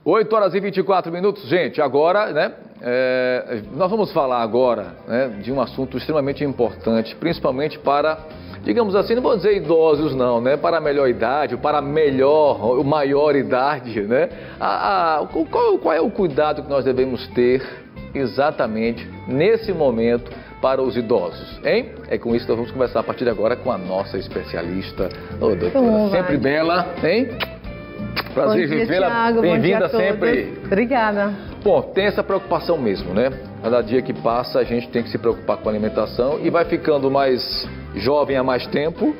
8 horas e 24 minutos, gente. Agora, né, nós vamos falar agora, né, de um assunto extremamente importante, principalmente para, digamos assim, não vou dizer idosos não, né, para a melhor idade, para a maior idade, né. Qual é o cuidado que nós devemos ter exatamente nesse momento para os idosos, hein? É com isso que nós vamos conversar a partir de agora com a nossa especialista, doutora, sempre bela, hein? Prazer em vê-la, bem-vinda sempre. Obrigada. Bom, tem essa preocupação mesmo, né? Cada dia que passa a gente tem que se preocupar com a alimentação e vai ficando mais jovem há mais tempo,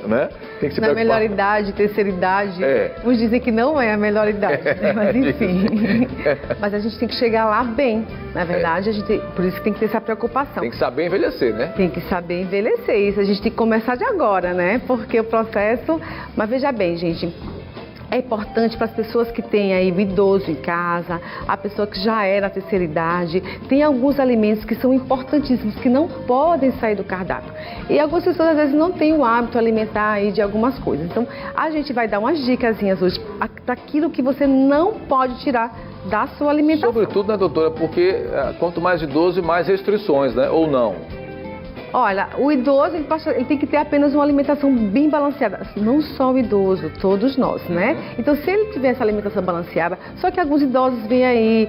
né? Tem que se preocupar. Na melhor idade, terceira idade, uns dizem que não é a melhor idade, né? Mas enfim. Mas a gente tem que chegar lá bem, na verdade, por isso que tem que ter essa preocupação. Tem que saber envelhecer, né? Tem que saber envelhecer, isso a gente tem que começar de agora, né? Porque o processo... Mas veja bem, gente... É importante para as pessoas que têm aí o idoso em casa, a pessoa que já é na terceira idade, tem alguns alimentos que são importantíssimos, que não podem sair do cardápio. E algumas pessoas às vezes não têm o hábito alimentar aí de algumas coisas. Então, a gente vai dar umas dicasinhas hoje para aquilo que você não pode tirar da sua alimentação. Sobretudo, né, doutora, porque quanto mais idoso, mais restrições, né, ou não? Olha, o idoso ele tem que ter apenas uma alimentação bem balanceada. Não só o idoso, todos nós, né? Então, se ele tiver essa alimentação balanceada, só que alguns idosos vêm aí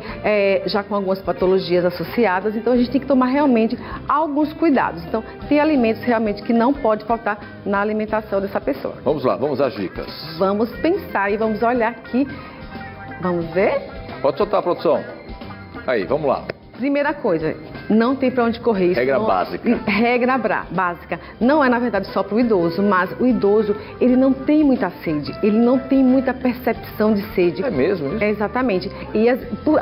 já com algumas patologias associadas, então a gente tem que tomar realmente alguns cuidados. Então, tem alimentos realmente que não pode faltar na alimentação dessa pessoa. Vamos lá, vamos às dicas. Vamos pensar e vamos olhar aqui. Vamos ver? Pode soltar, produção. Aí, vamos lá. Primeira coisa, não tem para onde correr. Regra básica. Regra básica. Não é, na verdade, só para o idoso, mas o idoso, ele não tem muita sede, ele não tem muita percepção de sede. É mesmo isso? Exatamente. E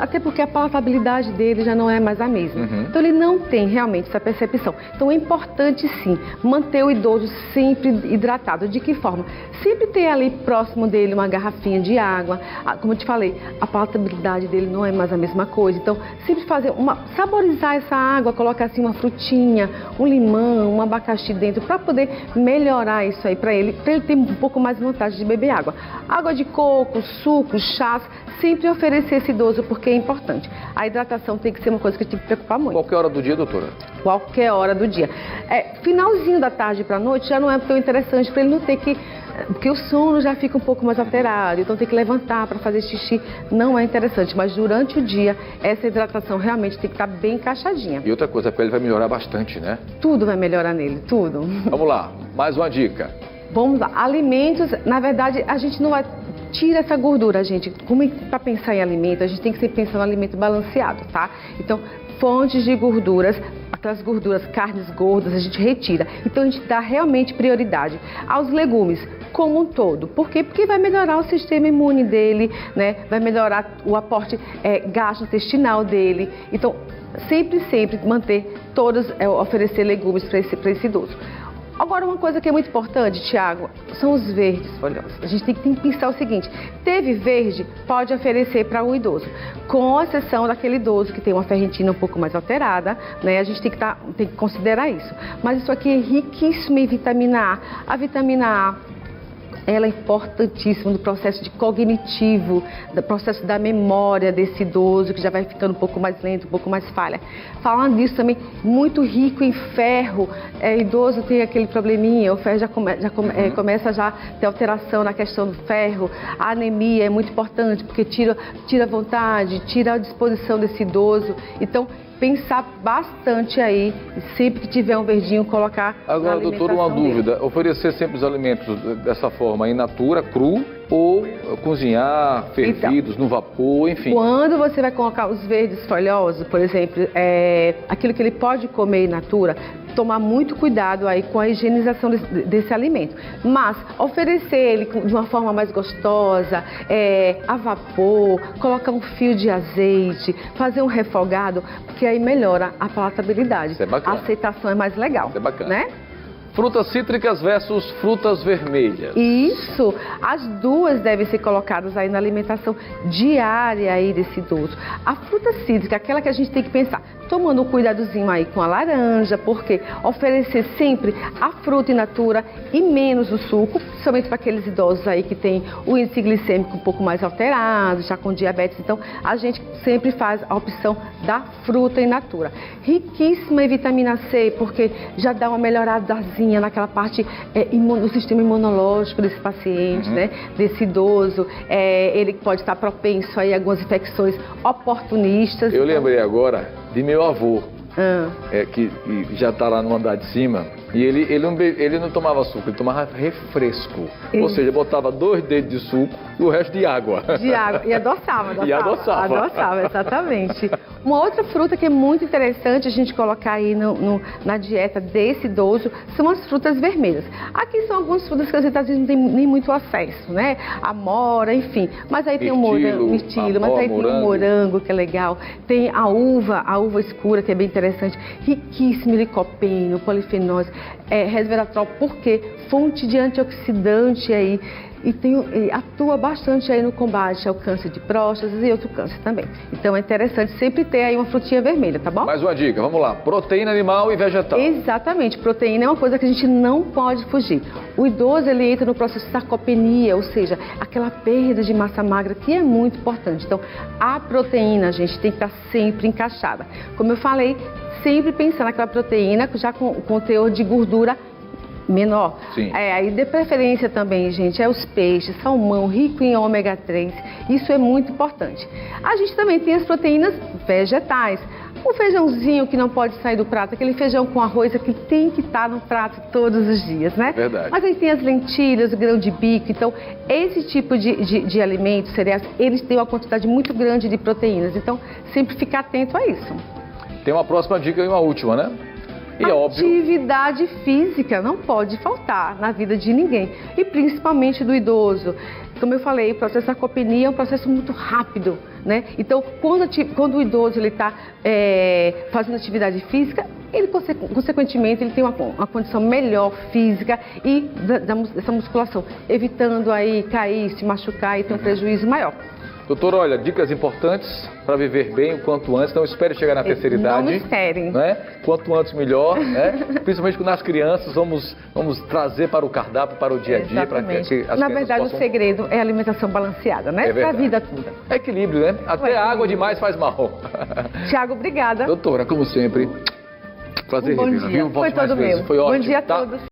até porque a palatabilidade dele já não é mais a mesma. Então, ele não tem realmente essa percepção. Então, é importante, sim, manter o idoso sempre hidratado. De que forma? Sempre ter ali próximo dele uma garrafinha de água. Como eu te falei, a palatabilidade dele não é mais a mesma coisa. Então, sempre fazer saborizar essa água, colocar assim uma frutinha, um limão, um abacaxi dentro, para poder melhorar isso aí para ele ter um pouco mais de vontade de beber água. Água de coco, suco, chás, sempre oferecer esse idoso porque é importante. A hidratação tem que ser uma coisa que tem que preocupar muito. Qualquer hora do dia, doutora? Qualquer hora do dia. Finalzinho da tarde para a noite já não é tão interessante para ele não ter que... Porque o sono já fica um pouco mais alterado, então tem que levantar para fazer xixi, não é interessante. Mas durante o dia, essa hidratação realmente tem que estar bem encaixadinha. E outra coisa, a pele vai melhorar bastante, né? Tudo vai melhorar nele, tudo. Vamos lá, mais uma dica. Vamos lá, alimentos, na verdade, a gente não vai... Tira essa gordura, gente. Como para pensar em alimento, a gente tem que sempre pensar no alimento balanceado, tá? Então, fontes de gorduras, aquelas gorduras, carnes gordas, a gente retira. Então, a gente dá realmente prioridade aos legumes como um todo. Por quê? Porque vai melhorar o sistema imune dele, né? Vai melhorar o aporte gastrointestinal dele. Então, sempre manter oferecer legumes para esse idoso. Agora, uma coisa que é muito importante, Tiago, são os verdes folhosos. A gente tem que pensar o seguinte, teve verde, pode oferecer para o idoso, com exceção daquele idoso que tem uma ferritina um pouco mais alterada, né? A gente tem que considerar isso. Mas isso aqui é riquíssimo em vitamina A. A vitamina A, ela é importantíssima no processo cognitivo, no processo da memória desse idoso, que já vai ficando um pouco mais lento, um pouco mais falha. Falando disso também, muito rico em ferro, idoso tem aquele probleminha, o ferro começa já a ter alteração na questão do ferro, a anemia é muito importante, porque tira a vontade, tira a disposição desse idoso. Então, pensar bastante aí, sempre que tiver um verdinho, colocar agora, doutor, uma dúvida, oferecer sempre os alimentos dessa forma, in natura, cru, ou cozinhar, fervidos, no vapor, enfim. Quando você vai colocar os verdes folhosos, por exemplo, aquilo que ele pode comer in natura, tomar muito cuidado aí com a higienização desse alimento. Mas oferecer ele de uma forma mais gostosa, a vapor, colocar um fio de azeite, fazer um refogado, porque aí melhora a palatabilidade. Isso é bacana. A aceitação é mais legal. Isso é bacana. Né? Frutas cítricas versus frutas vermelhas. Isso, as duas devem ser colocadas aí na alimentação diária aí desse idoso. A fruta cítrica, aquela que a gente tem que pensar, tomando um cuidadozinho aí com a laranja, porque oferecer sempre a fruta in natura e menos o suco, principalmente para aqueles idosos aí que tem o índice glicêmico um pouco mais alterado, já com diabetes, então a gente sempre faz a opção da fruta in natura. Riquíssima em vitamina C, porque já dá uma melhoradazinha naquela parte do sistema imunológico desse paciente, né, desse idoso. Ele pode estar propenso aí a algumas infecções oportunistas. Eu lembrei agora de meu avô, que já está lá no andar de cima, e ele não tomava suco, ele tomava refresco. Ou seja, botava 2 dedos de suco e o resto de água. De água, e adoçava. E adoçava. Adoçava, exatamente. Uma outra fruta que é muito interessante a gente colocar aí na dieta desse idoso são as frutas vermelhas. Aqui são algumas frutas que às vezes não tem nem muito acesso, né? Amora, enfim. Mas aí tem o mirtilo, mas aí tem o morango, que é legal. Tem a uva escura, que é bem interessante. Riquíssimo em licopeno, polifenóis, resveratrol, porque fonte de antioxidante aí. E atua bastante aí no combate ao câncer de próstata e outro câncer também. Então é interessante sempre ter aí uma frutinha vermelha, tá bom? Mais uma dica, vamos lá. Proteína animal e vegetal. Exatamente. Proteína é uma coisa que a gente não pode fugir. O idoso, ele entra no processo de sarcopenia, ou seja, aquela perda de massa magra que é muito importante. Então, a proteína, gente, tem que estar sempre encaixada. Como eu falei, sempre pensando naquela proteína já com teor de gordura menor. Sim. Aí de preferência também, gente, os peixes, salmão, rico em ômega 3, isso é muito importante. A gente também tem as proteínas vegetais. O feijãozinho que não pode sair do prato, aquele feijão com arroz que tem que estar no prato todos os dias, né? Verdade. Mas aí tem as lentilhas, o grão de bico, então esse tipo de alimentos, cereais, eles têm uma quantidade muito grande de proteínas, então sempre ficar atento a isso. Tem uma próxima dica e uma última, né? E atividade física não pode faltar na vida de ninguém, e principalmente do idoso. Como eu falei, o processo da sarcopenia é um processo muito rápido, né? Então, quando o idoso está fazendo atividade física, ele, consequentemente, ele tem uma condição melhor física e dessa musculação, evitando aí cair, se machucar e ter um prejuízo maior. Doutor, olha, dicas importantes para viver bem o quanto antes. Não espere chegar na terceira idade. Não esperem. Né? Quanto antes melhor, né? Principalmente nas crianças, vamos trazer para o cardápio, para o dia a dia. Para que as Na verdade, o segredo é a alimentação balanceada, né? Para a vida toda. É equilíbrio, né? Até água demais faz mal. Tiago, obrigada. Doutora, como sempre, prazer bom dia. Viu? Foi todo meu. Foi ótimo. Bom dia a todos.